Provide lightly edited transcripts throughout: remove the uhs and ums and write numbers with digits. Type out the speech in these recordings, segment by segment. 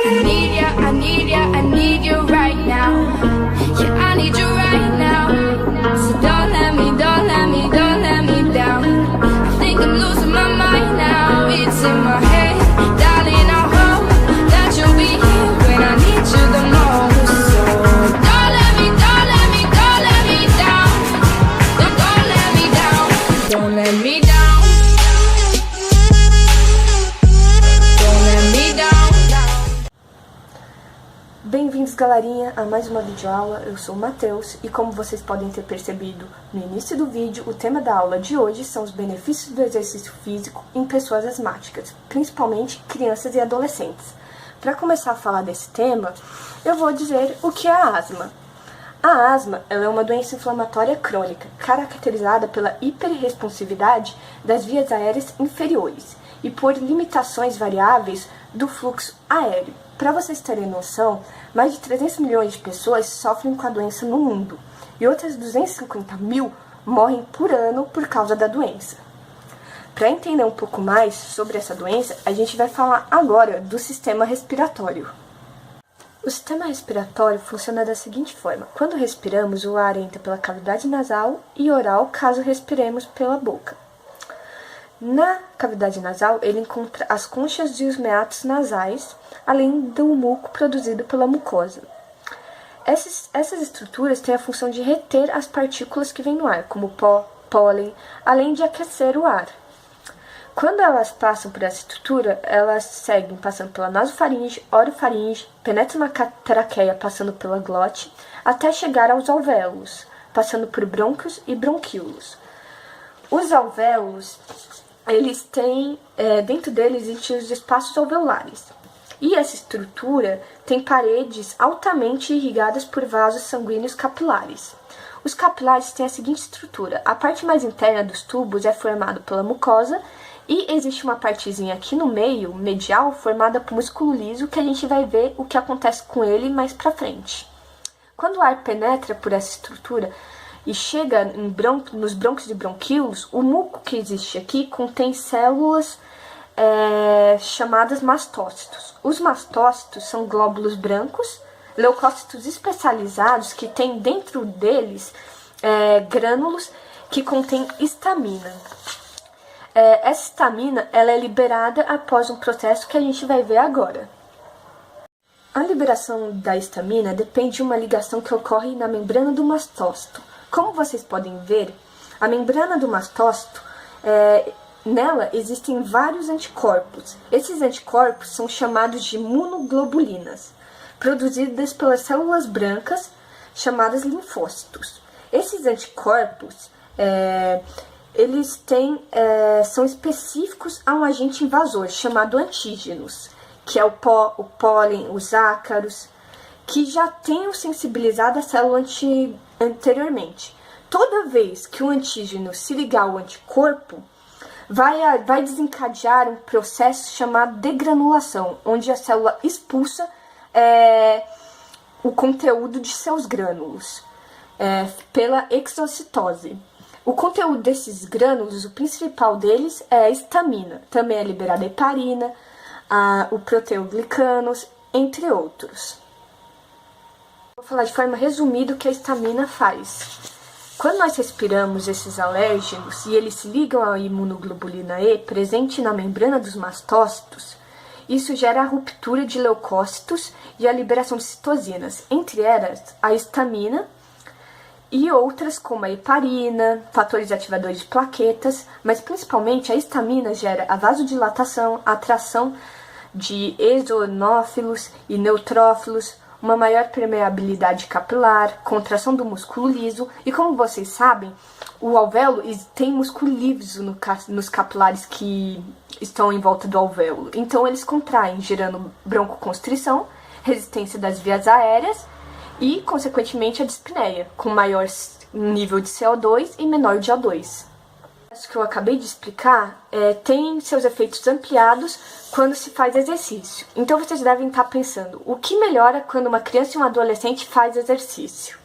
I need ya, I need you right now. Yeah, I need you right now. So don't let me, don't let me, don't let me down. I think I'm losing my mind now. It's in my head, darling, I hope that you'll be here when I need you the most. So don't let me, don't let me, don't let me down. Don't let me down. Don't let me down. Bem-vindos, galerinha, a mais uma videoaula. Eu sou o Matheus e, como vocês podem ter percebido no início do vídeo, o tema da aula de hoje são os benefícios do exercício físico em pessoas asmáticas, principalmente crianças e adolescentes. Para começar a falar desse tema, eu vou dizer o que é a asma. A asma ela é uma doença inflamatória crônica, caracterizada pela hiperresponsividade das vias aéreas inferiores e por limitações variáveis do fluxo aéreo. Para vocês terem noção, mais de 300 milhões de pessoas sofrem com a doença no mundo e outras 250 mil morrem por ano por causa da doença. Para entender um pouco mais sobre essa doença, a gente vai falar agora do sistema respiratório. O sistema respiratório funciona da seguinte forma: quando respiramos, o ar entra pela cavidade nasal e oral, caso respiremos pela boca. Na cavidade nasal, ele encontra as conchas e os meatos nasais, além do muco produzido pela mucosa. Essas estruturas têm a função de reter as partículas que vêm no ar, como pó, pólen, além de aquecer o ar. Quando elas passam por essa estrutura, elas seguem passando pela nasofaringe, orofaringe, penetram na traqueia passando pela glote, até chegar aos alvéolos, passando por brônquios e bronquíolos. Os alvéolos, eles têm, dentro deles existem os espaços alveolares. E essa estrutura tem paredes altamente irrigadas por vasos sanguíneos capilares. Os capilares têm a seguinte estrutura: a parte mais interna dos tubos é formada pela mucosa e existe uma partezinha aqui no meio, medial, formada por músculo liso, que a gente vai ver o que acontece com ele mais pra frente. Quando o ar penetra por essa estrutura e chega nos brônquios e bronquíolos, o muco que existe aqui contém células chamadas mastócitos. Os mastócitos são glóbulos brancos, leucócitos especializados que têm dentro deles grânulos que contêm histamina. Essa histamina ela é liberada após um processo que a gente vai ver agora. A liberação da histamina depende de uma ligação que ocorre na membrana do mastócito. Como vocês podem ver, a membrana do mastócito, nela existem vários anticorpos. Esses anticorpos são chamados de imunoglobulinas, produzidas pelas células brancas, chamadas linfócitos. Esses anticorpos, eles são específicos a um agente invasor chamado antígenos, que é o pó, o pólen, os ácaros, que já tenham sensibilizado a célula anteriormente. Toda vez que o antígeno se ligar ao anticorpo, vai desencadear um processo chamado degranulação, onde a célula expulsa o conteúdo de seus grânulos pela exocitose. O conteúdo desses grânulos, o principal deles é a histamina. Também é liberada a heparina, o proteoglicanos, entre outros. Vou falar de forma resumida o que a histamina faz. Quando nós respiramos esses alérgenos e eles se ligam à imunoglobulina E presente na membrana dos mastócitos, isso gera a ruptura de leucócitos e a liberação de citocinas, entre elas a histamina e outras como a heparina, fatores ativadores de plaquetas, mas principalmente a histamina gera a vasodilatação, a atração de eosinófilos e neutrófilos, uma maior permeabilidade capilar, contração do músculo liso, e como vocês sabem, o alvéolo tem músculo liso nos capilares que estão em volta do alvéolo. Então eles contraem, gerando broncoconstrição, resistência das vias aéreas e, consequentemente, a dispneia, com maior nível de CO2 e menor de O2. Isso que eu acabei de explicar tem seus efeitos ampliados quando se faz exercício. Então vocês devem estar pensando, o que melhora quando uma criança e um adolescente faz exercício?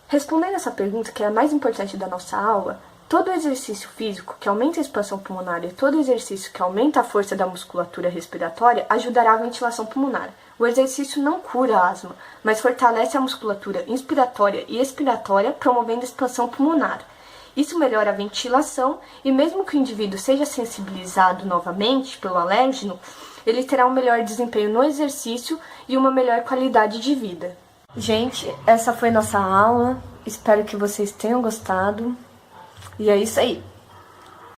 Respondendo essa pergunta, que é a mais importante da nossa aula, Todo exercício físico que aumenta a expansão pulmonar e todo exercício que aumenta a força da musculatura respiratória ajudará a ventilação pulmonar. O exercício não cura a asma, mas fortalece a musculatura inspiratória e expiratória, promovendo a expansão pulmonar. Isso melhora a ventilação e mesmo que o indivíduo seja sensibilizado novamente pelo alérgeno, ele terá um melhor desempenho no exercício e uma melhor qualidade de vida. Gente, essa foi nossa aula. Espero que vocês tenham gostado. E é isso aí.